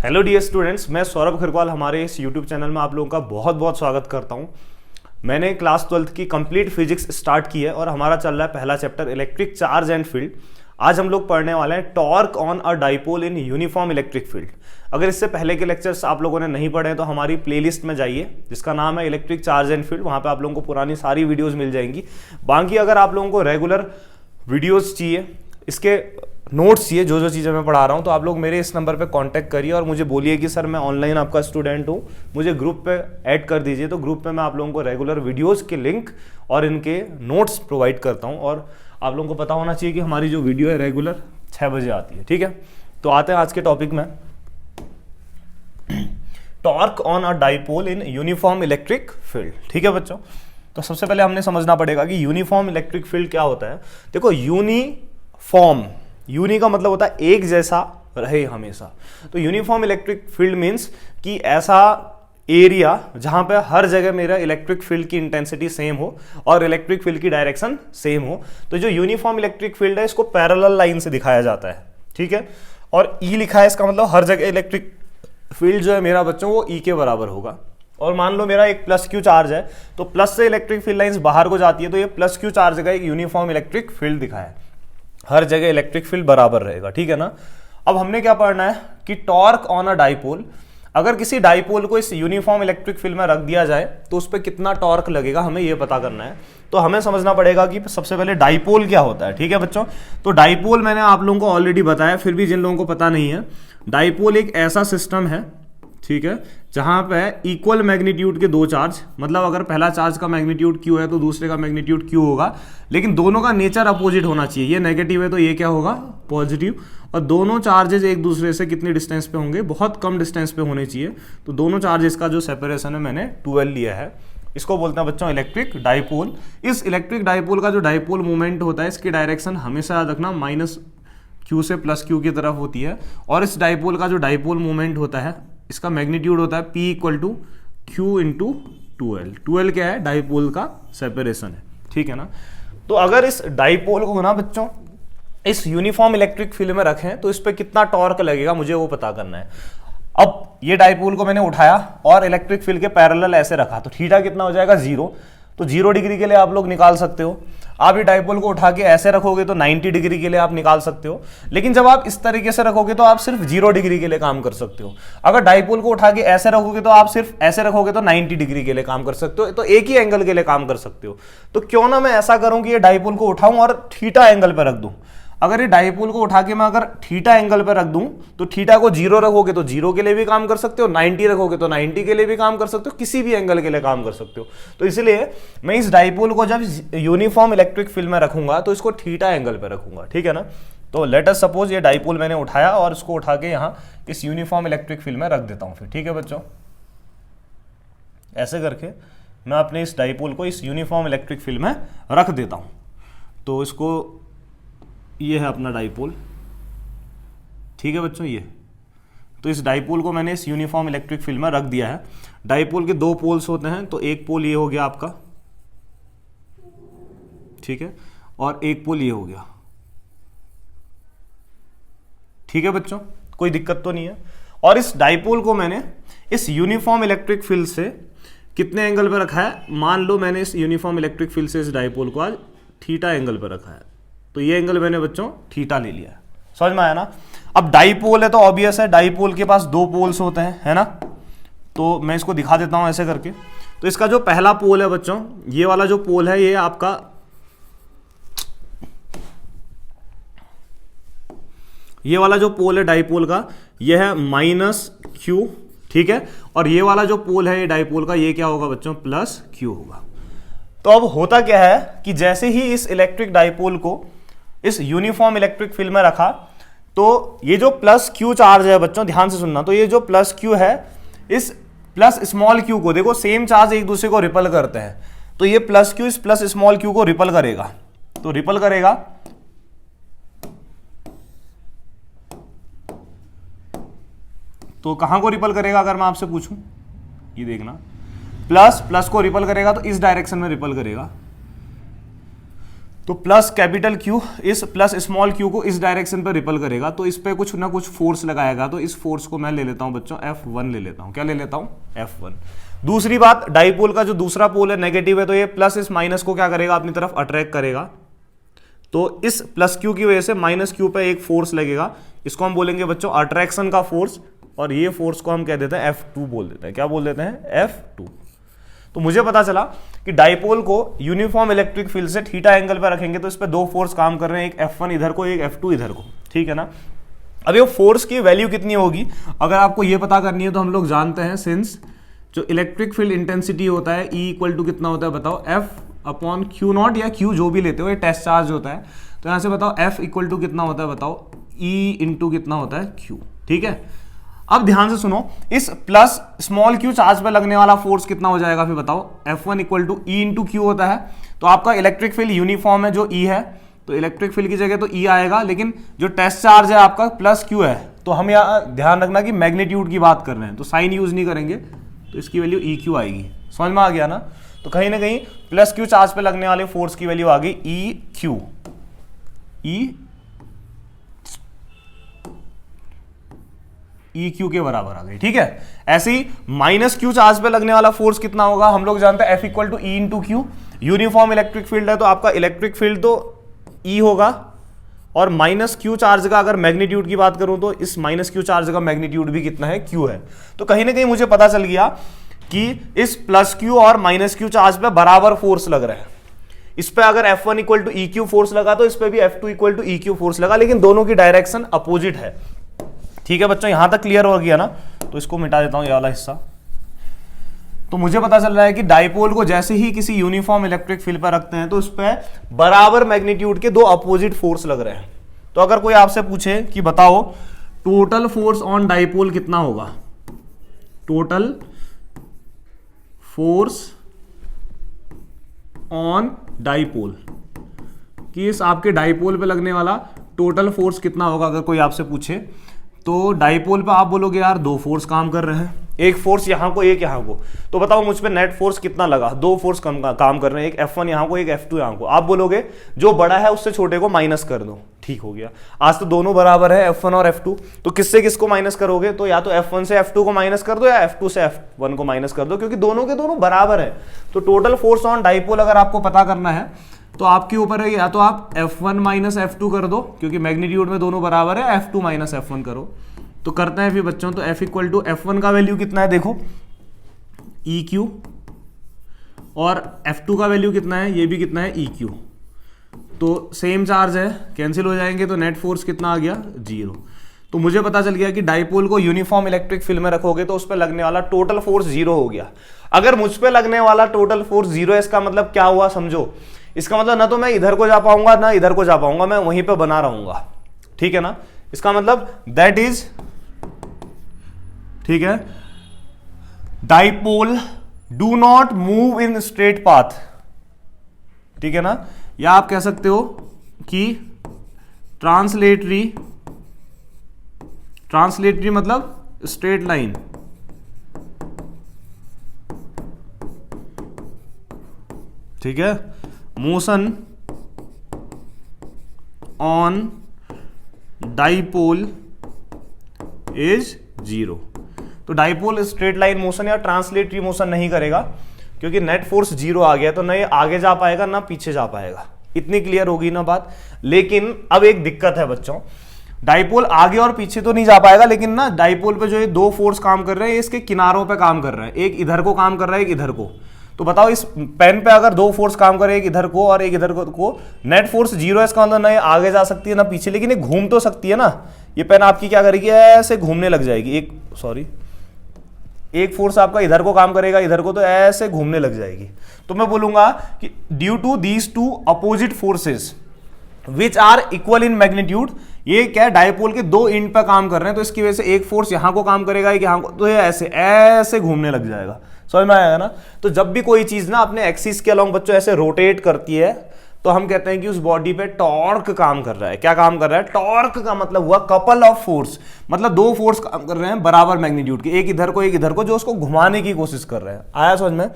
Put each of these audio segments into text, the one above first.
Hello dear students, मैं सौरभ खरगवाल हमारे इस यूट्यूब चैनल में आप लोगों का बहुत बहुत स्वागत करता हूं। मैंने क्लास 12th की कंप्लीट फिजिक्स स्टार्ट की है और हमारा चल रहा है पहला chapter electric charge and field. आज हम लोग पढ़ने वाले हैं torque on a dipole in uniform electric field. अगर इससे पहले के लेक्चर्स आप लोगों ने नहीं पढ़े हैं तो हमारी प्लेलिस्ट में जाइए जिसका नाम है इलेक्ट्रिक चार्ज एंड फील्ड। वहाँ पर आप लोगों को पुरानी सारी वीडियोज़ मिल जाएंगी। बाकी अगर आप लोगों को रेगुलर वीडियोज़ चाहिए, इसके नोट्स चाहिए, जो जो चीज़ें मैं पढ़ा रहा हूँ, तो आप लोग मेरे इस नंबर पे कांटेक्ट करिए और मुझे बोलिए कि सर मैं ऑनलाइन आपका स्टूडेंट हूँ, मुझे ग्रुप पे ऐड कर दीजिए। तो ग्रुप पे मैं आप लोगों को रेगुलर वीडियोस के लिंक और इनके नोट्स प्रोवाइड करता हूँ। और आप लोगों को पता होना चाहिए कि हमारी जो वीडियो है रेगुलर 6 बजे आती है। ठीक है, तो आते हैं आज के टॉपिक में, torque on a dipole in uniform electric field. ठीक है बच्चों, तो सबसे पहले हमने समझना पड़ेगा कि यूनिफॉर्म इलेक्ट्रिक फील्ड क्या होता है। देखो, यूनिफॉर्म, यूनि का मतलब होता है एक जैसा रहे हमेशा। तो यूनिफॉर्म इलेक्ट्रिक फील्ड मींस कि ऐसा एरिया जहां पे हर जगह मेरा इलेक्ट्रिक फील्ड की इंटेंसिटी सेम हो और इलेक्ट्रिक फील्ड की डायरेक्शन सेम हो। तो जो यूनिफॉर्म इलेक्ट्रिक फील्ड है इसको पैरेलल लाइन से दिखाया जाता है। ठीक है, और ई लिखा है, इसका मतलब हर जगह इलेक्ट्रिक फील्ड जो है मेरा बच्चों वो ई के बराबर होगा। और मान लो मेरा एक प्लस क्यू चार्ज है, तो प्लस से इलेक्ट्रिक फील्ड लाइंस बाहर को जाती है, तो ये प्लस क्यू चार्ज का एक यूनिफॉर्म इलेक्ट्रिक फील्ड दिखाया है, हर जगह इलेक्ट्रिक फील्ड बराबर रहेगा। ठीक है ना। अब हमने क्या पढ़ना है कि टॉर्क ऑन अ डाइपोल, अगर किसी डाइपोल को इस यूनिफॉर्म इलेक्ट्रिक फील्ड में रख दिया जाए तो उस पर कितना टॉर्क लगेगा, हमें यह पता करना है। तो हमें समझना पड़ेगा कि सबसे पहले डाइपोल क्या होता है। ठीक है बच्चों, तो डाइपोल मैंने आप लोगों को ऑलरेडी बताया, फिर भी जिन लोगों को पता नहीं है, डाइपोल एक ऐसा सिस्टम है, ठीक है, जहां पे इक्वल मैग्नीट्यूड के दो चार्ज, मतलब अगर पहला चार्ज का मैग्नीट्यूड क्यू है तो दूसरे का मैग्नीट्यूड क्यू होगा, लेकिन दोनों का नेचर अपोजिट होना चाहिए। ये नेगेटिव है तो ये क्या होगा, पॉजिटिव। और दोनों चार्जेस एक दूसरे से कितनी डिस्टेंस पे होंगे, बहुत कम डिस्टेंस पे होने चाहिए। तो दोनों चार्जेस का जो सेपरेशन है मैंने 12 लिया है। इसको बोलते हैं बच्चों इलेक्ट्रिक डाइपोल। इस इलेक्ट्रिक डाइपोल का जो डाइपोल मूवमेंट होता है, इसकी डायरेक्शन हमेशा याद रखना माइनस क्यू से प्लस क्यू की तरफ होती है। और इस डाइपोल का जो डाइपोल मूवमेंट होता है, इसका मैग्नीट्यूड होता है P equal to Q into 2L। 2L क्या है, डाइपोल का सेपरेशन है। ठीक है ना। तो अगर इस डाइपोल को ना बच्चों इस यूनिफॉर्म इलेक्ट्रिक फील्ड में रखें तो इस पे कितना टॉर्क लगेगा, मुझे वो पता करना है। अब ये डाइपोल को मैंने उठाया और इलेक्ट्रिक फील्ड के पैरेलल ऐसे रखा, तो थीटा कितना हो जाएगा, 0। तो 0 डिग्री के लिए आप लोग निकाल सकते हो। आप ये डाइपोल को उठा के ऐसे रखोगे तो 90 डिग्री के लिए आप निकाल सकते हो। लेकिन जब आप इस तरीके से रखोगे तो आप सिर्फ 0 डिग्री के लिए काम कर सकते हो। अगर डाइपोल को उठा के ऐसे रखोगे तो आप सिर्फ ऐसे रखोगे तो 90 डिग्री के लिए काम कर सकते हो। तो एक ही एंगल के लिए काम कर सकते हो। तो क्यों ना मैं ऐसा करूं कि ये डाइपोल को उठाऊं और थीटा एंगल पर रख दूं। अगर ये डाइपोल को उठा के मैं अगर थीटा एंगल पर रख दूं तो थीटा को 0 रखोगे तो 0 के लिए भी काम कर सकते हो, 90 रखोगे तो 90 के लिए भी काम कर सकते हो, किसी भी एंगल के लिए काम कर सकते हो। तो इसलिए मैं इस डाइपोल को जब यूनिफॉर्म इलेक्ट्रिक फील्ड में रखूंगा तो इसको थीटा एंगल पर रखूंगा। ठीक है ना। तो लेट अस सपोज ये डाइपोल मैंने उठाया और इसको उठा के यहाँ इस यूनिफॉर्म इलेक्ट्रिक फील्ड में रख देता हूँ फिर। ठीक है बच्चों, ऐसे करके मैं अपने इस डाइपोल को इस यूनिफॉर्म इलेक्ट्रिक फील्ड में रख देता हूँ। तो इसको, ये है अपना डाइपोल। ठीक है बच्चों, ये तो इस डाइपोल को मैंने इस यूनिफॉर्म इलेक्ट्रिक फील्ड में रख दिया है। डाइपोल के दो पोल्स होते हैं, तो एक पोल ये हो गया आपका, ठीक है, और एक पोल ये हो गया। ठीक है बच्चों, कोई दिक्कत तो नहीं है। और इस डाइपोल को मैंने इस यूनिफॉर्म इलेक्ट्रिक फील्ड से कितने एंगल पर रखा है, मान लो मैंने इस यूनिफॉर्म इलेक्ट्रिक फील्ड से इस डाइपोल को आज थीटा एंगल पर रखा है, तो ये एंगल मैंने बच्चों थीटा ले लिया। समझ में आया ना। अब डाइपोल है तो ऑब्वियस है, डाइपोल के पास दो पोल्स होते हैं, है ना। तो मैं इसको दिखा देता हूं ऐसे करके। तो इसका जो पहला पोल है बच्चों, ये वाला जो पोल है, ये आपका, ये वाला जो पोल है डाइपोल का, ये है माइनस क्यू। ठीक है, और ये वाला जो पोल है ये डाइपोल का, ये क्या होगा बच्चों, प्लस क्यू होगा। तो अब होता क्या है कि जैसे ही इस इलेक्ट्रिक डाइपोल को इस यूनिफॉर्म इलेक्ट्रिक फील्ड में रखा, तो ये जो प्लस क्यू चार्ज है बच्चों, ध्यान से सुनना, तो ये जो प्लस क्यू है, इस प्लस स्मॉल क्यू को, देखो सेम चार्ज एक दूसरे को रिपल करते हैं, तो ये प्लस क्यू इस प्लस स्मॉल क्यू को रिपल करेगा। तो रिपल करेगा, तो कहां को रिपल करेगा अगर मैं आपसे पूछूं, ये देखना, प्लस प्लस को रिपल करेगा तो इस डायरेक्शन में रिपल करेगा। तो प्लस कैपिटल क्यू इस प्लस स्मॉल क्यू को इस डायरेक्शन पर रिपल करेगा, तो इस पे कुछ ना कुछ फोर्स लगाएगा। तो इस फोर्स को मैं ले लेता हूं बच्चों F1 ले लेता हूं। क्या ले लेता हूं? F1। दूसरी बात, डाइपोल का जो दूसरा पोल है नेगेटिव है, तो ये प्लस इस माइनस को क्या करेगा? अपनी तरफ अट्रैक्ट करेगा। तो इस प्लस क्यू की वजह से माइनस क्यू पे एक फोर्स लगेगा, इसको हम बोलेंगे बच्चों अट्रैक्शन का फोर्स, और ये फोर्स को हम कह देते हैं F2 बोल देते हैं। क्या बोल देते हैं? F2। तो मुझे पता चला कि डाइपोल को यूनिफॉर्म इलेक्ट्रिक फील्ड से थीटा एंगल पर रखेंगे तो इस पे दो फोर्स काम कर रहे हैं, एक F1 इधर को, एक F2 इधर को, ठीक है ना। अब ये फोर्स की वैल्यू कितनी होगी अगर आपको ये पता करनी है, तो हम लोग जानते हैं सिंस जो इलेक्ट्रिक फील्ड इंटेंसिटी होता है E इक्वल टू कितना होता है बताओ? F/Q0 या Q जो भी लेते हो, ये टेस्ट चार्ज होता है। तो यहां से बताओ F इक्वल टू कितना होता है बताओ? E इंटू कितना होता है? Q, ठीक है। अब ध्यान से सुनो, इस प्लस स्मॉल q चार्ज पे लगने वाला फोर्स कितना हो जाएगा फिर बताओ? F1 equal to E into Q होता है। तो आपका इलेक्ट्रिक फील्ड यूनिफॉर्म है जो E है, तो इलेक्ट्रिक फील्ड की जगह तो E आएगा, लेकिन जो टेस्ट चार्ज है आपका प्लस Q है, तो हम यहाँ ध्यान रखना कि मैग्नीट्यूड की बात कर रहे हैं, तो साइन यूज नहीं करेंगे, तो इसकी वैल्यू EQ आएगी। समझ में आ गया ना? तो कहीं ना कहीं प्लस Q चार्ज पे लगने वाले फोर्स की वैल्यू आ गई EQ, EQ के बराबर आ गई, ठीक है। ऐसे ही माइनस Q चार्ज पे लगने वाला फोर्स कितना होगा? हम लोग जानते हैं F equal to E into Q। Uniform electric field है, तो आपका इलेक्ट्रिक फील्ड तो E होगा, और माइनस Q चार्ज का अगर मैग्नीट्यूड की बात करूं तो इस माइनस Q चार्ज का मैग्नीट्यूड भी कितना है? Q है। तो कहीं ना कहीं मुझे पता चल गया कि इस प्लस Q और माइनस Q चार्ज पे बराबर फोर्स लग रहा है। इस पे अगर F1 equal to EQ force लगा तो इस पे भी F2 equal to EQ force लगा, लेकिन दोनों की डायरेक्शन अपोजिट है। ठीक है बच्चों, यहां तक क्लियर हो गया ना? तो इसको मिटा देता हूं ये वाला हिस्सा। तो मुझे पता चल रहा है कि डाइपोल को जैसे ही किसी यूनिफॉर्म इलेक्ट्रिक फील्ड पर रखते हैं तो उस पर बराबर मैग्नीट्यूड के दो अपोजिट फोर्स लग रहे हैं। तो अगर कोई आपसे पूछे कि बताओ टोटल फोर्स ऑन डाइपोल कितना होगा, टोटल फोर्स ऑन डाइपोल, कि इस आपके डाइपोल पे लगने वाला टोटल फोर्स कितना होगा, अगर कोई आपसे पूछे, तो डाइपोल पे आप बोलोगे यार दो फोर्स काम कर रहे हैं, एक फोर्स यहां को एक यहां को, तो बताओ मुझ पे नेट फोर्स कितना लगा? दो फोर्स काम कर रहे हैं, एक F1 यहां को, एक F2 यहां को। आप बोलोगे जो बड़ा है उससे छोटे को माइनस कर दो, ठीक हो गया। आज तो दोनों बराबर है F1 और F2, तो किससे किसको माइनस करोगे? तो या तो F1 से F2 को माइनस कर दो या F2 से F1 को माइनस कर दो, क्योंकि दोनों के दोनों बराबर है। तो टोटल फोर्स ऑन डाइपोल अगर आपको पता करना है तो आपके ऊपर है, या तो आप F1 माइनस F2 कर दो, क्योंकि मैग्नीट्यूड में दोनों बराबर है, F2 माइनस F1 करो। तो करते हैं फिर बच्चों, तो F इक्वल टू F1 का वैल्यू कितना है देखो EQ, और F2 का वैल्यू कितना है, ये भी कितना है EQ। तो सेम चार्ज है, कैंसिल हो जाएंगे, तो नेट फोर्स कितना आ गया? 0। तो मुझे पता चल गया कि डाइपोल को यूनिफॉर्म इलेक्ट्रिक फील्ड में रखोगे तो उस पर लगने वाला टोटल फोर्स 0 हो गया। अगर मुझ पे लगने वाला टोटल फोर्स 0 है, इसका मतलब क्या हुआ समझो? इसका मतलब ना तो मैं इधर को जा पाऊंगा ना इधर को जा पाऊंगा, मैं वहीं पे बना रहूंगा, ठीक है ना। इसका मतलब दैट इज, ठीक है, dipole do not move in straight path, ठीक है ना। या आप कह सकते हो कि ट्रांसलेटरी मतलब स्ट्रेट लाइन, ठीक है। Motion on dipole is 0। तो डाइपोल स्ट्रेट लाइन मोशन या ट्रांसलेटरी मोशन नहीं करेगा, क्योंकि नेट फोर्स 0 आ गया, तो ना ये आगे जा पाएगा ना पीछे जा पाएगा। इतनी क्लियर होगी ना बात? लेकिन अब एक दिक्कत है बच्चों, डाइपोल आगे और पीछे तो नहीं जा पाएगा, लेकिन ना डाइपोल पे जो ये दो फोर्स काम कर रहे हैं, इसके किनारों पे काम कर रहे हैं, एक इधर को काम कर रहा है, एक इधर को। तो बताओ इस पेन पे अगर दो फोर्स काम करे, एक इधर को और एक इधर को, नेट फोर्स 0 है, इसका मतलब ना ये आगे जा सकती है ना पीछे, लेकिन ये घूम तो सकती है ना। ये पेन आपकी क्या करेगी? ऐसे घूमने लग जाएगी, एक फोर्स आपका इधर को काम करेगा, इधर को, तो ऐसे घूमने लग जाएगी। तो मैं बोलूंगा कि due to these two opposite forces which are equal in magnitude, ये क्या डाइपोल के दो एंड पे काम कर रहे हैं, तो इसकी वजह से एक फोर्स यहां को काम करेगा, एक यहां को, तो ये ऐसे घूमने लग जाएगा। समझ में आया ना? तो जब भी कोई चीज ना अपने एक्सिस के अलोंग बच्चों ऐसे रोटेट करती है, तो हम कहते हैं कि उस बॉडी पे टॉर्क काम कर रहा है। क्या काम कर रहा है? टॉर्क का मतलब हुआ कपल ऑफ फोर्स, मतलब दो फोर्स काम कर रहे हैं बराबर मैग्नीट्यूड के, एक इधर को एक इधर को, जो उसको घुमाने की कोशिश कर रहे हैं। आया समझ में?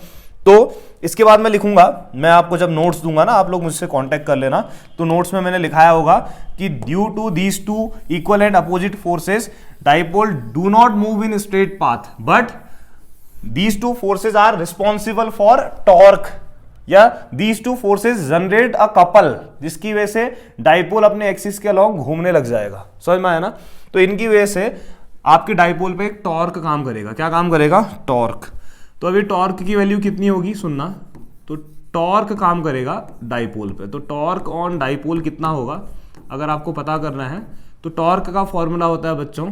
तो इसके बाद मैं लिखूंगा, मैं आपको जब नोट्स दूंगा ना, आप लोग मुझसे कांटेक्ट कर लेना, तो नोट्स में मैंने लिखाया होगा कि due to these two equal and opposite forces dipole do not move in straight path but these two forces are responsible for torque, या these two forces generate a couple, जिसकी वजह से डाइपोल अपने एक्सिस के along घूमने लग जाएगा। समझ में आया ना? तो इनकी वजह से आपके डाइपोल पे एक टॉर्क काम करेगा। क्या काम करेगा? टॉर्क। तो अभी टॉर्क की वैल्यू कितनी होगी सुनना, तो टॉर्क काम करेगा डाइपोल पे, तो टॉर्क ऑन डाइपोल कितना होगा अगर आपको पता करना है, तो टॉर्क का फॉर्मूला होता है बच्चों,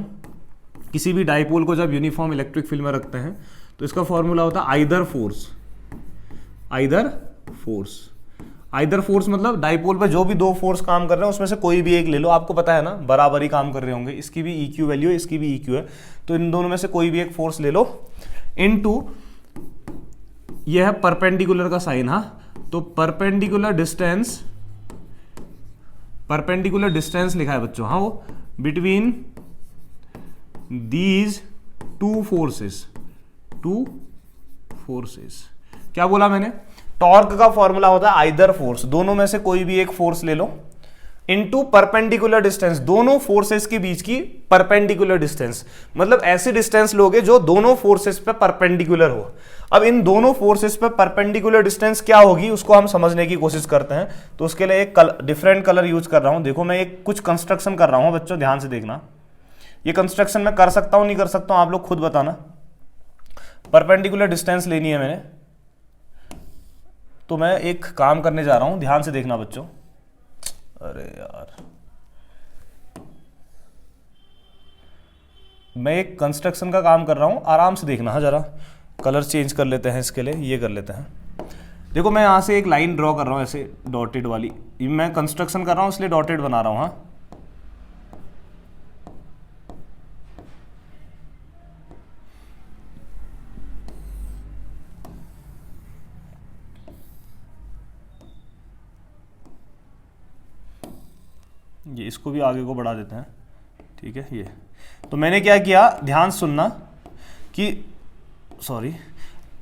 किसी भी डाइपोल को जब यूनिफॉर्म इलेक्ट्रिक फील्ड में रखते हैं तो इसका फॉर्मूला होता है either force. Either force, either force मतलब डाइपोल पे जो भी दो फोर्स काम कर रहे हैं उसमें से कोई भी एक ले लो, आपको पता है ना बराबर ही काम कर रहे होंगे, इसकी भी EQ वैल्यू है, इसकी भी EQ है, तो इन दोनों में से कोई भी एक फोर्स ले लो, इनटू ये है परपेंडिकुलर का साइन। हाँ, तो परपेंडिकुलर डिस्टेंस लिखा है बच्चों, हाँ, वो बिटवीन दीज टू फोर्सेस क्या बोला मैंने? टॉर्क का फॉर्मूला होता है आइदर फोर्स, दोनों में से कोई भी एक फोर्स ले लो, इनटू परपेंडिकुलर डिस्टेंस, दोनों फोर्सेस के बीच की परपेंडिकुलर डिस्टेंस, मतलब ऐसी डिस्टेंस लोगे जो दोनों फोर्सेस पे परपेंडिकुलर हो। अब इन दोनों फोर्सेस पे परपेंडिकुलर डिस्टेंस क्या होगी उसको हम समझने की कोशिश करते हैं। तो उसके लिए एक डिफरेंट कलर यूज कर रहा हूं। देखो मैं एक कुछ कंस्ट्रक्शन कर रहा हूं बच्चों, ध्यान से देखना। ये कंस्ट्रक्शन मैं कर सकता हूं नहीं कर सकता हूं आप लोग खुद बताना। परपेंडिकुलर डिस्टेंस लेनी है मैंने, तो मैं एक काम करने जा रहा हूं, ध्यान से देखना बच्चों। अरे यार, मैं एक कंस्ट्रक्शन का काम कर रहा हूं, आराम से देखना। हाँ, जरा कलर चेंज कर लेते हैं, इसके लिए ये कर लेते हैं। देखो मैं यहां से एक लाइन ड्रॉ कर रहा हूं ऐसे डॉटेड वाली, मैं कंस्ट्रक्शन कर रहा हूं इसलिए डॉटेड बना रहा हूं। हाँ, ये इसको भी आगे को बढ़ा देते हैं, ठीक है। ये तो मैंने क्या किया, ध्यान सुनना, कि सॉरी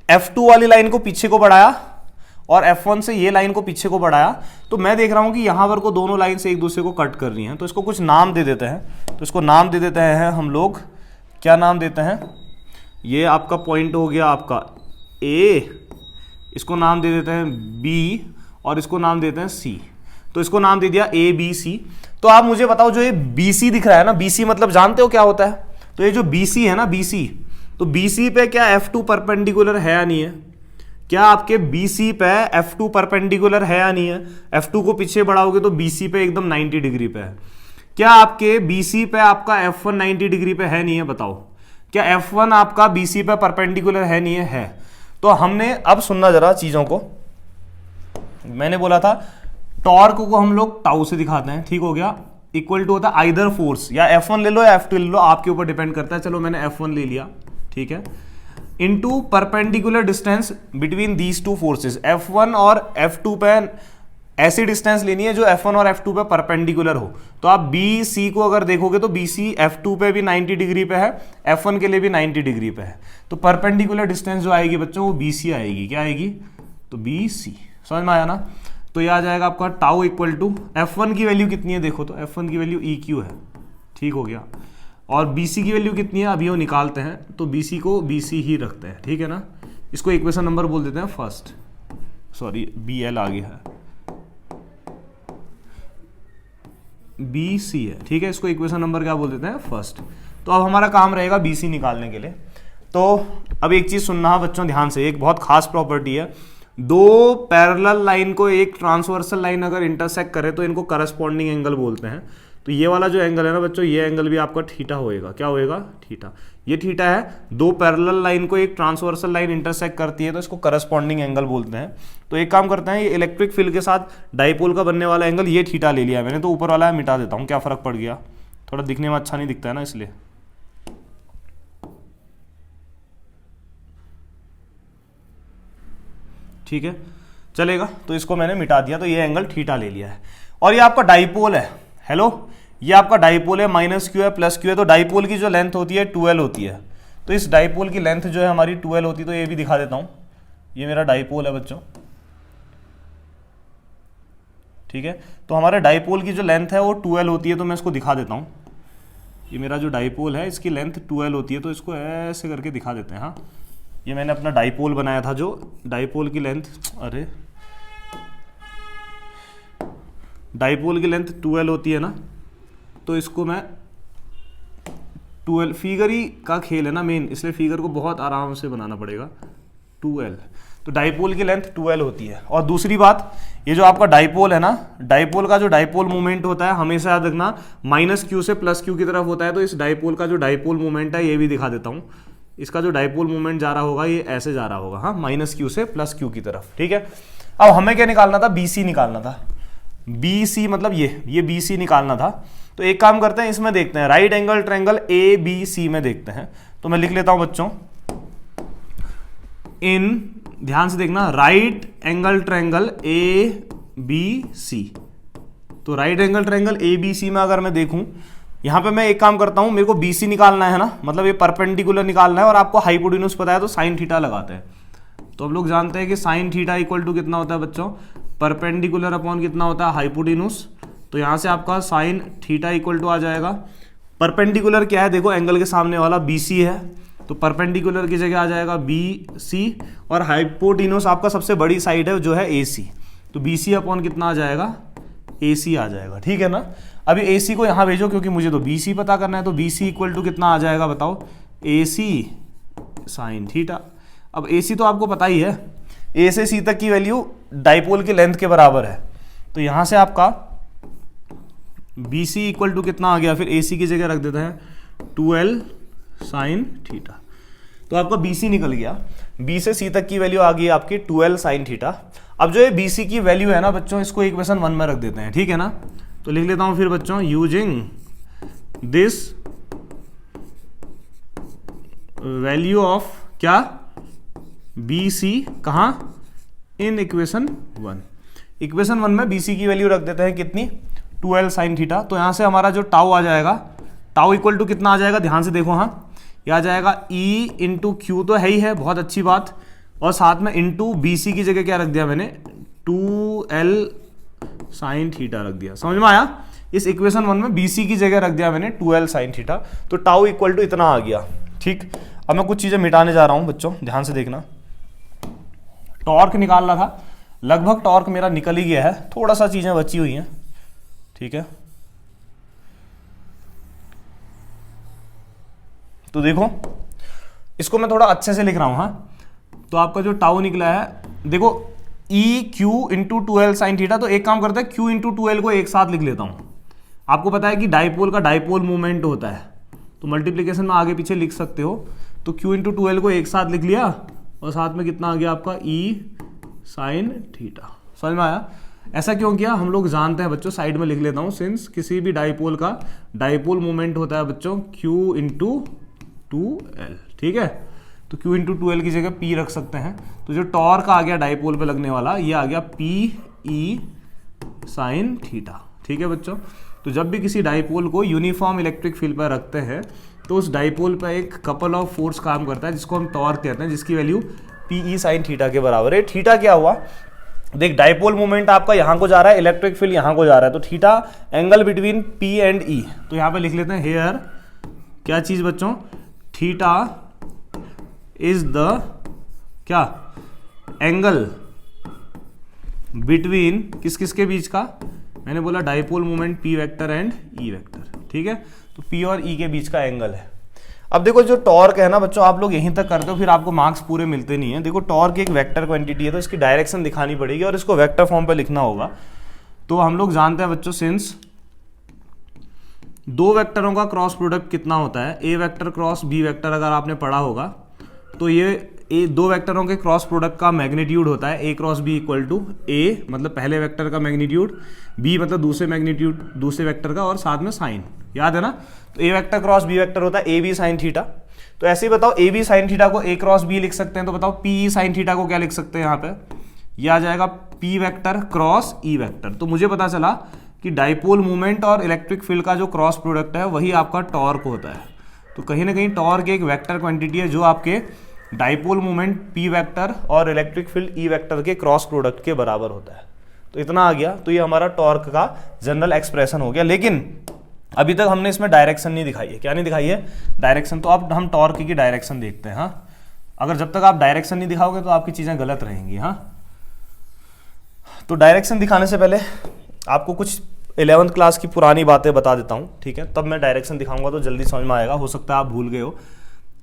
F2 वाली लाइन को पीछे को बढ़ाया और F1 से ये लाइन को पीछे को बढ़ाया। तो मैं देख रहा हूं कि यहां पर को दोनों लाइन से एक दूसरे को कट कर रही हैं, तो इसको कुछ नाम दे देते हैं। तो इसको नाम दे देते हैं हम लोग, क्या नाम देते हैं, ये आपका पॉइंट हो गया आपका A, इसको नाम दे देते हैं B और इसको नाम देते हैं C। तो इसको नाम दे दिया ABC। तो आप मुझे बताओ जो ये BC दिख रहा है ना, BC मतलब जानते हो क्या होता है? तो ये जो BC है ना, BC, तो BC पे क्या F2 परपेंडिकुलर है या नहीं है? क्या आपके BC पे F2 परपेंडिकुलर है या नहीं है? F2 को पीछे बढ़ाओगे तो BC पे एकदम 90 डिग्री पे है। क्या आपके BC पे आपका F1 90 डिग्री पे है नहीं है? बताओ, क्या F1 आपका BC पे परपेंडिकुलर है नहीं है? है। तो हमने अब सुनना जरा चीजों को, मैंने बोला था टॉर्क को हम लोग टाउ से दिखाते हैं, ठीक हो गया, इक्वल टू होता है आइदर फोर्स, या F1 ले लो या F2 ले लो, आपके ऊपर डिपेंड करता है। चलो मैंने F1 ले लिया, ठीक है, into perpendicular distance between these two forces. F1 और F2 पे ऐसी डिस्टेंस लेनी है जो F1 और F2 पे परपेंडिकुलर हो। तो आप BC को अगर देखोगे तो BC F2 पे भी 90 डिग्री पे है, F1 के लिए भी 90 डिग्री पे है। तो परपेंडिकुलर डिस्टेंस जो आएगी बच्चों वो BC आएगी। क्या आएगी? तो BC। समझ में आया ना? तो ये आ जाएगा आपका टाउ इक्वल टू F1 की वैल्यू कितनी है देखो, तो F1 की वैल्यू EQ है, ठीक हो गया, और BC की वैल्यू कितनी है अभी वो निकालते हैं, तो BC को BC ही रखते हैं, ठीक है ना। इसको इक्वेशन नंबर बोल देते हैं फर्स्ट, सॉरी BL आ गया है, BC है, ठीक है, इसको इक्वेशन नंबर क्या बोल देते हैं? फर्स्ट। तो अब हमारा काम रहेगा BC निकालने के लिए। तो अब एक चीज सुनना बच्चों ध्यान से, एक बहुत खास प्रॉपर्टी है, दो पैरेलल लाइन को एक ट्रांसवर्सल लाइन अगर इंटरसेक्ट करे तो इनको करस्पॉन्डिंग एंगल बोलते हैं। तो ये वाला जो एंगल है ना बच्चों, ये एंगल भी आपका थीटा होएगा। क्या होएगा? थीटा। ये थीटा है, दो पैरेलल लाइन को एक ट्रांसवर्सल लाइन इंटरसेक्ट करती है तो इसको करस्पॉन्डिंग एंगल बोलते हैं। तो एक काम करते हैं, ये इलेक्ट्रिक फील्ड के साथ डाइपोल का बनने वाला एंगल ये थीटा ले लिया है मैंने, तो ऊपर वाला मिटा देता हूँ, क्या फर्क पड़ गया, थोड़ा दिखने में अच्छा नहीं दिखता है ना इसलिए। ठीक है, चलेगा, तो इसको मैंने मिटा दिया, तो ये एंगल थीटा ले लिया है। और ये आपका डाइपोल है, हेलो, ये आपका डाइपोल है, -q है +q है, तो डाइपोल की जो लेंथ होती है 12 होती है। तो इस डाइपोल की लेंथ जो है हमारी 12 होती है, तो ये भी दिखा देता हूं, ये मेरा डाइपोल है बच्चों, ठीक है। तो हमारे डाइपोल की जो लेंथ है वो 2L होती है, तो मैं इसको दिखा देता हूँ। ये मेरा जो डाइपोल है इसकी लेंथ 2L होती है, तो इसको ऐसे करके दिखा देते हैं। हाँ, ये मैंने अपना डाइपोल बनाया था, जो डाइपोल की लेंथ, अरे डाइपोल की लेंथ 2L होती है ना, तो इसको मैं 2L, फिगर ही का खेल है ना मेन, इसलिए फिगर को बहुत आराम से बनाना पड़ेगा। 2L, तो डाइपोल की लेंथ 2L होती है। और दूसरी बात, ये जो आपका डाइपोल है ना, डाइपोल का जो डाइपोल मोमेंट होता है हमेशा याद रखना -q से +q की तरफ होता है। तो इस डाइपोल का जो डाइपोल मोमेंट है ये भी दिखा देता हूँ। इसका जो डाइपोल मोमेंट जा रहा होगा ये ऐसे जा रहा होगा, हाँ, -q से +q की तरफ, ठीक है। अब हमें क्या निकालना था, BC निकालना था। BC मतलब ये BC निकालना था। तो एक काम करते हैं, इसमें देखते हैं, राइट एंगल ट्रायंगल ABC में देखते हैं। तो मैं लिख लेता हूं बच्चों, ध्यान से देखना, राइट एंगल ट्रायंगल ABC। तो राइट एंगल ट्रायंगल ABC में अगर मैं देखूं, यहां पे मैं एक काम करता हूं, मेरे को BC निकालना है ना, मतलब ये परपेंडिकुलर निकालना है, और आपको हाइपोटेन्यूज पता है तो साइन थीटा लगाते हैं। तो हम लोग जानते हैं कि साइन थीटा इक्वल टू कितना होता है बच्चों, परपेंडिकुलर अपॉन कितना होता है, हाइपोटेन्यूज। तो यहाँ से आपका साइन थीटा इक्वल टू आ जाएगा, परपेंडिकुलर क्या है देखो, एंगल के सामने वाला BC है, तो परपेंडिकुलर की जगह आ जाएगा BC, और हाइपोटेन्यूज आपका सबसे बड़ी साइड है जो है AC, तो BC अपॉन कितना आ जाएगा, AC आ जाएगा, ठीक है ना। अभी AC को यहाँ भेजो क्योंकि मुझे तो BC पता करना है, तो BC इक्वल टू कितना आ जाएगा बताओ, AC साइन थीटा। अब AC तो आपको पता ही है, A से C तक की वैल्यू डाइपोल की लेंथ के बराबर है, तो यहाँ से आपका BC इक्वल टू कितना आ गया, फिर AC की जगह रख देते हैं 2L साइन थीटा। तो आपका BC निकल गया, B से C तक की वैल्यू आ गई आपकी 2L साइन थीटा। अब जो ये BC की वैल्यू है ना बच्चों, इसको इक्वेशन 1 में रख देते हैं, ठीक है ना। तो लिख लेता हूं फिर बच्चों, यूजिंग दिस वैल्यू ऑफ क्या, BC कहाँ, इन इक्वेशन 1। इक्वेशन 1 में BC की वैल्यू रख देते हैं कितनी, 2L साइन थीटा। तो यहाँ से हमारा जो टाउ आ जाएगा, टाउ इक्वल टू कितना आ जाएगा, ध्यान से देखो, हाँ, यह आ जाएगा E इंटू क्यू, तो है ही है, बहुत अच्छी बात। और साथ में इंटू BC की जगह क्या रख दिया मैंने, 2L साइन थीटा रख दिया। समझ में आया, इस इक्वेशन 1 में BC की जगह रख दिया मैंने 2L साइन थीटा, तो टाउ इक्वल टू इतना आ गया, ठीक। अब मैं कुछ चीज़ें मिटाने जा रहा हूँ बच्चों, ध्यान से देखना। टॉर्क निकालना था, लगभग टॉर्क मेरा निकल ही गया है, थोड़ा सा चीज़ें बची हुई हैं, ठीक है। तो देखो, इसको मैं थोड़ा अच्छे से लिख रहा हूं, हाँ। तो आपका जो टाउ निकला है देखो, EQ into 2L sine theta. तो एक काम करता है, Q इंटू 2L को एक साथ लिख लेता हूं। आपको पता है कि डाइपोल का डाइपोल मूवमेंट होता है, तो मल्टीप्लीकेशन में आगे पीछे लिख सकते हो। तो Q इंटू 2L को एक साथ लिख लिया, और साथ में कितना आ गया आपका E साइन थीटा। समझ में आया, ऐसा क्यों किया, हम लोग जानते हैं बच्चों, साइड में लिख लेता हूं, सिंस किसी भी डाइपोल का डाइपोल मोमेंट होता है बच्चों Q इंटू 2L, ठीक है। तो Q इंटू 2L की जगह P रख सकते हैं। तो जो टॉर्क आ गया डाइपोल पे लगने वाला, ये आ गया PE साइन थीटा, ठीक है बच्चों। तो जब भी किसी डाइपोल को यूनिफॉर्म इलेक्ट्रिक फील्ड पर रखते हैं, तो उस डाइपोल पर एक कपल ऑफ फोर्स काम करता है, जिसको हम टॉर्क कहते हैं, जिसकी वैल्यू PE साइन थीटा के बराबर है। थीटा क्या हुआ, देख, डाइपोल मोमेंट आपका यहाँ को जा रहा है, इलेक्ट्रिक फील्ड यहाँ को जा रहा है, तो theta angle between P and E। तो यहाँ पे लिख लेते हैं, हेयर क्या चीज बच्चों, थीटा इज द क्या, एंगल बिटवीन किस किस के बीच का, मैंने बोला dipole moment P vector and E vector, ठीक है। तो P और E के बीच का एंगल है। अब देखो, जो टॉर्क है ना बच्चों, आप लोग यहीं तक करते हो, फिर आपको मार्क्स पूरे मिलते नहीं है। देखो, टॉर्क एक वेक्टर क्वांटिटी है, तो इसकी डायरेक्शन दिखानी पड़ेगी और इसको वेक्टर फॉर्म पे लिखना होगा। तो हम लोग जानते हैं बच्चों, सिंस दो वेक्टरों का क्रॉस प्रोडक्ट कितना होता है, A vector cross B vector, अगर आपने पढ़ा होगा, तो ये दो वेक्टरों के क्रॉस प्रोडक्ट का मैग्नीट्यूड होता है A cross B equal to A मतलब पहले वेक्टर का मैग्नीट्यूड, B मतलब दूसरे मैग्नीट्यूड दूसरे वेक्टर का, और साथ में साइन, याद है ना। तो A vector cross B vector होता है AB साइन थीटा। तो ऐसे ही बताओ, AB साइन थीटा को A क्रॉस B लिख सकते हैं, तो बताओ PE साइन थीटा को क्या लिख सकते हैं, यहाँ पे ये आ जाएगा P vector cross E vector. तो मुझे पता चला कि डाइपोल मूवमेंट और इलेक्ट्रिक फील्ड का जो क्रॉस प्रोडक्ट है वही आपका टॉर्क होता है। तो कहीं ना कहीं टॉर्क एक वेक्टर क्वांटिटी है जो आपके डाइपोल मोमेंट पी वेक्टर और इलेक्ट्रिक फील्ड ई वेक्टर के क्रॉस प्रोडक्ट के बराबर होता है। तो इतना आ गया, तो ये हमारा टॉर्क का जनरल एक्सप्रेशन हो गया। लेकिन अभी तक हमने इसमें डायरेक्शन नहीं दिखाई है। क्या नहीं दिखाई है? डायरेक्शन। तो अब हम टॉर्क की डायरेक्शन देखते हैं। हाँ, अगर जब तक आप डायरेक्शन नहीं दिखाओगे तो आपकी चीजें गलत रहेंगी। हाँ, तो डायरेक्शन दिखाने से पहले आपको कुछ 11th क्लास की पुरानी बातें बता देता हूँ, ठीक है? तब मैं डायरेक्शन दिखाऊंगा तो जल्दी समझ में आएगा। हो सकता है आप भूल गए हो।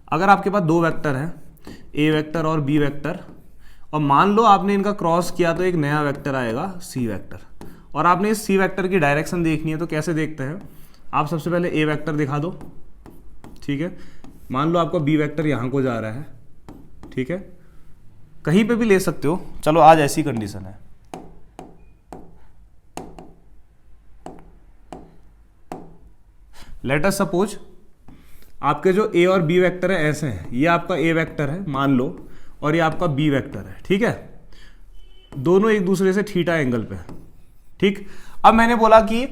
अगर आपके पास दो वेक्टर हैं, ए वेक्टर और बी वेक्टर, और मान लो आपने इनका क्रॉस किया तो एक नया वेक्टर आएगा सी वेक्टर, और आपने इस सी वेक्टर की डायरेक्शन देखनी है। तो कैसे देखते हैं? आप सबसे पहले ए वेक्टर दिखा दो, ठीक है? मान लो आपका बी वेक्टर यहाँ को जा रहा है, ठीक है? कहीं पे भी ले सकते हो। चलो आज ऐसी कंडीशन है, लेट अस सपोज आपके जो ए और बी वेक्टर है ऐसे हैं। ये आपका ए वेक्टर है मान लो, और ये आपका बी वेक्टर है, ठीक है? दोनों एक दूसरे से थीटा एंगल पे है, ठीक? अब मैंने बोला कि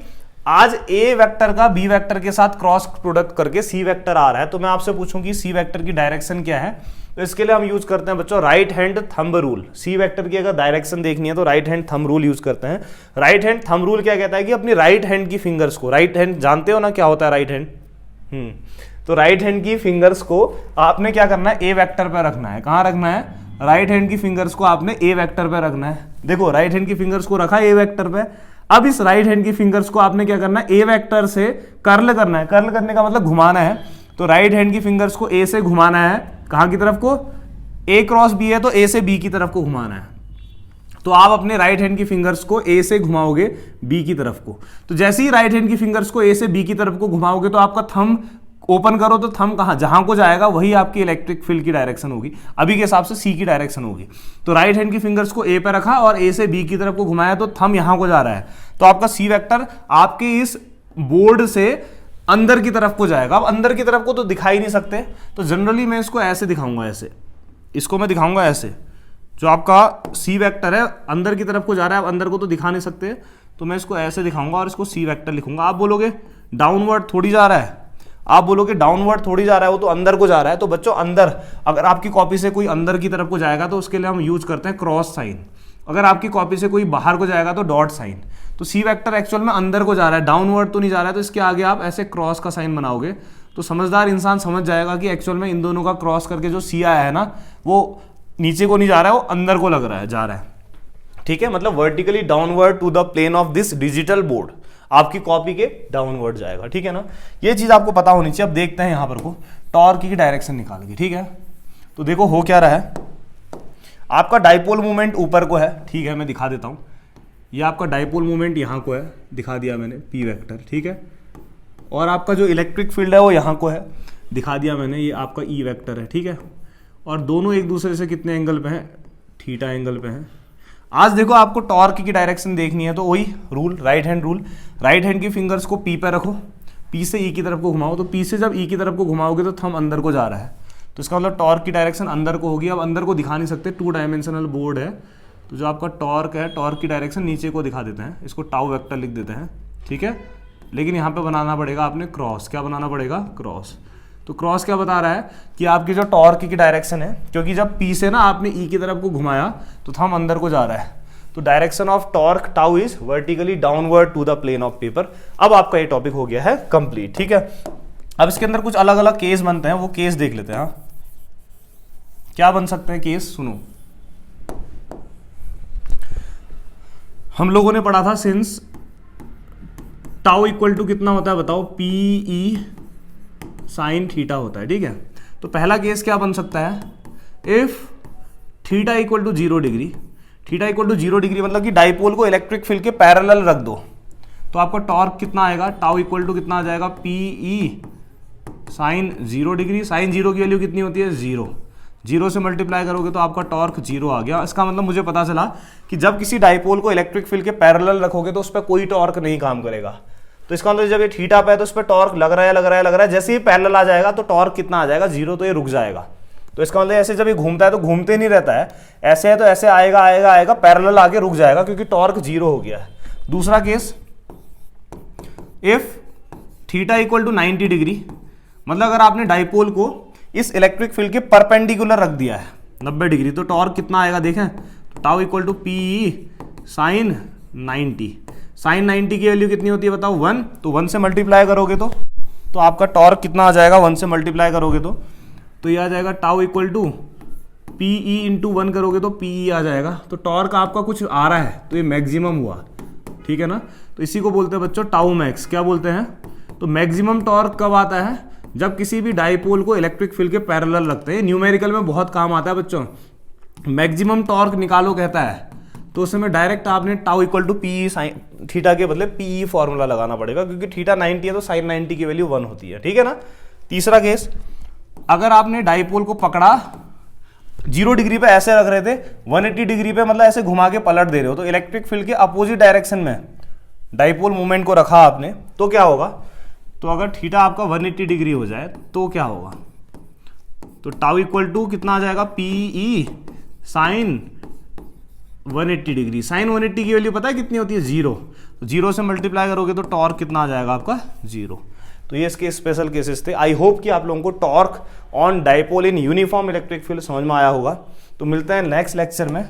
आज ए वेक्टर का बी वेक्टर के साथ क्रॉस प्रोडक्ट करके सी वेक्टर आ रहा है, तो मैं आपसे पूछूं कि सी वेक्टर की डायरेक्शन क्या है? तो इसके लिए हम यूज करते हैं बच्चों right hand thumb rule. C vector की अगर डायरेक्शन देखनी है तो right hand thumb rule use करते हैं। राइट हैंड थंब रूल क्या कहता है कि अपनी राइट हैंड की फिंगर्स को, राइट हैंड जानते हो ना क्या होता है राइट हैंड? तो राइट हैंड की फिंगर्स को आपने क्या करना है? ए वेक्टर पे रखना है। कहां रखना है? राइट हैंड की फिंगर्स को आपने ए वेक्टर पे रखना है। देखो राइट हैंड की फिंगर्स को रखा ए वेक्टर पे। अब इस राइट हैंड की फिंगर्स को आपने क्या करना है? ए वेक्टर से कर्ल करना है। कर्ल करने का मतलब घुमाना है। तो राइट हैंड की फिंगर्स को ए से घुमाना है। कहां की तरफ को? ए क्रॉस बी है तो ए से बी की तरफ को घुमाना है। तो आप अपने राइट हैंड की फिंगर्स को ए से घुमाओगे बी की तरफ को। तो जैसे ही राइट हैंड की फिंगर्स को ए से बी की तरफ को घुमाओगे तो आपका थंब ओपन करो तो थंब कहां? जहां को जाएगा वही आपकी इलेक्ट्रिक फील्ड की डायरेक्शन होगी। अभी के हिसाब से सी की डायरेक्शन होगी। तो राइट हैंड की फिंगर्स को ए पे रखा और ए से बी की तरफ को घुमाया तो थंब यहां को जा रहा है। तो आपका सी वेक्टर आपके इस बोर्ड से अंदर की तरफ को जाएगा। अब अंदर की तरफ को तो दिखाई नहीं सकते, तो जनरली मैं इसको ऐसे दिखाऊंगा, ऐसे इसको मैं दिखाऊंगा ऐसे। जो आपका सी वेक्टर है अंदर की तरफ को जा रहा है, अब अंदर को तो दिखा नहीं सकते, तो मैं इसको ऐसे दिखाऊंगा और इसको सी वेक्टर लिखूंगा। आप बोलोगे डाउनवर्ड थोड़ी जा रहा है, आप बोलोगे डाउनवर्ड थोड़ी जा रहा है, वो तो अंदर को जा रहा है। तो बच्चों अंदर, अगर आपकी कॉपी से कोई अंदर की तरफ को जाएगा तो उसके लिए हम यूज करते हैं क्रॉस साइन। अगर आपकी कॉपी से कोई बाहर को जाएगा तो डॉट साइन। तो सी वेक्टर एक्चुअल में अंदर को जा रहा है, डाउनवर्ड तो नहीं जा रहा है, तो इसके आगे आप ऐसे क्रॉस का साइन बनाओगे तो समझदार इंसान समझ जाएगा कि एक्चुअल में इन दोनों का क्रॉस करके जो सी आया है ना, वो नीचे को नहीं जा रहा है, वो अंदर को लग रहा है, जा रहा है, ठीक है? मतलब vertically downward to the plane of this digital board, आपकी कॉपी के डाउनवर्ड जाएगा, ठीक है ना? ये चीज आपको पता होनी चाहिए। अब देखते हैं यहां पर को टॉर्क की डायरेक्शन निकाल के, ठीक है? तो देखो हो क्या रहा है, आपका डाइपोल मूवमेंट ऊपर को है, ठीक है? मैं दिखा देता हूं। ये आपका डाइपोल मूवमेंट यहां को है, दिखा दिया मैंने, पी वेक्टर, ठीक है? और आपका जो इलेक्ट्रिक फील्ड है वो यहां को है, दिखा दिया मैंने, ये आपका ई वेक्टर है, ठीक है? और दोनों एक दूसरे से कितने एंगल पे हैं? थीटा एंगल पे हैं। आज देखो आपको टॉर्क की डायरेक्शन देखनी है तो वही rule, right hand rule. Right hand की फिंगर्स को पी पे रखो, पी से ई की तरफ को घुमाओ। तो पी से जब ई की तरफ को घुमाओगे तो थंब अंदर को जा रहा है, तो इसका मतलब टॉर्क की डायरेक्शन अंदर को होगी। अब अंदर को दिखा नहीं सकते, 2 डायमेंशनल बोर्ड है, तो जो आपका टॉर्क है, टॉर्क की डायरेक्शन नीचे को दिखा देते हैं, इसको टाउ वेक्टर लिख देते हैं, ठीक है? लेकिन यहाँ पे बनाना पड़ेगा आपने क्रॉस। क्या बनाना पड़ेगा? क्रॉस। तो क्रॉस क्या बता रहा है कि आपकी जो टॉर्क की डायरेक्शन है, क्योंकि जब पी से ना आपने ई की तरफ को घुमाया तो थंब अंदर को जा रहा है, तो direction of torque tau is vertically downward to the plane of paper. अब आपका ये टॉपिक हो गया है कंप्लीट, ठीक है? अब इसके अंदर कुछ अलग अलग केस बनते हैं, वो केस देख लेते हैं। क्या बन सकते हैं केस? सुनो, हम लोगों ने पढ़ा था सिंस टाउ इक्वल टू कितना होता है बताओ? पी ई साइन थीटा होता है, ठीक है? तो पहला केस क्या बन सकता है? If theta equal to 0 degree, theta equal to 0 degree मतलब कि डाइपोल को इलेक्ट्रिक फील्ड के पैरेलल रख दो, तो आपका टॉर्क कितना आएगा? टाउ इक्वल टू कितना आ जाएगा? P E sine 0 degree. Sine 0 की वैल्यू कितनी होती है? 0। 0 से मल्टीप्लाई करोगे तो आपका टॉर्क 0 आ गया। इसका मतलब मुझे पता चला कि जब किसी डाइपोल को इलेक्ट्रिक फील्ड के पैरेलल रखोगे तो उस पर कोई टॉर्क नहीं काम करेगा। तो इसका मतलब जब ये थीटा पे है तो उस पर टॉर्क लग रहा है, जैसे ही पैरेलल आ जाएगा तो टॉर्क कितना आ जाएगा? 0, तो ये रुक जाएगा। तो इसका मतलब ऐसे जब ये घूमता है तो घूमते नहीं रहता है, ऐसे है तो ऐसे आएगा, पैरेलल आके रुक जाएगा क्योंकि टॉर्क 0 हो गया है। दूसरा case, if theta equal to 90 degree, मतलब अगर आपने डाइपोल को इस इलेक्ट्रिक फील्ड के परपेंडिकुलर रख दिया है 90 डिग्री, तो टॉर्क कितना आएगा देखें, तो tau equal to p sine 90। Sine 90 की वैल्यू कितनी होती है बताओ 1, तो 1 से मल्टीप्लाई करोगे तो आपका टॉर्क कितना आ जाएगा, 1 से मल्टीप्लाई करोगे तो ये आ जाएगा tau equal to p E into 1 करोगे तो पी ई आ जाएगा। तो टॉर्क आपका कुछ आ रहा है तो ये मैक्सिमम हुआ, ठीक है ना। तो इसी को बोलते हैं बच्चों टाउ मैक्स, क्या बोलते हैं। तो मैक्सिमम टॉर्क कब आता है, जब किसी भी डाइपोल को इलेक्ट्रिक फील्ड के पैरेलल रखते हैं। न्यूमेरिकल में बहुत काम आता है बच्चों। मैक्सिमम टॉर्क निकालो कहता है तो उस समय डायरेक्ट आपने tau equal to p sine theta के बदले पी ई फॉर्मूला लगाना पड़ेगा, क्योंकि थीटा 90 है तो साइन 90 की वैल्यू 1 होती है, ठीक है ना। तीसरा केस, अगर आपने डाइपोल को पकड़ा 0 डिग्री पे ऐसे रख रहे थे, 180 डिग्री पे मतलब ऐसे घुमा के पलट दे रहे हो, तो इलेक्ट्रिक फील्ड के अपोजिट डायरेक्शन में डाइपोल मूवमेंट को रखा आपने, तो क्या होगा, तो अगर थीटा आपका 180 डिग्री हो जाए तो क्या होगा, तो टाउ इक्वल टू कितना आ जाएगा, p E sine 180 degree. Sine 180 की वैल्यू पता है कितनी होती है, 0। तो 0 से मल्टीप्लाई करोगे तो टॉर्क कितना आ जाएगा आपका, 0। तो ये इसके स्पेशल केसेस थे। आई होप कि आप लोगों को torque on dipole in uniform electric field समझ में आया होगा। तो मिलते हैं नेक्स्ट लेक्चर में,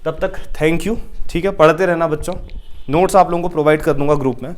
तब तक थैंक यू, ठीक है। पढ़ते रहना बच्चों, नोट्स आप लोगों को प्रोवाइड कर दूंगा ग्रुप में।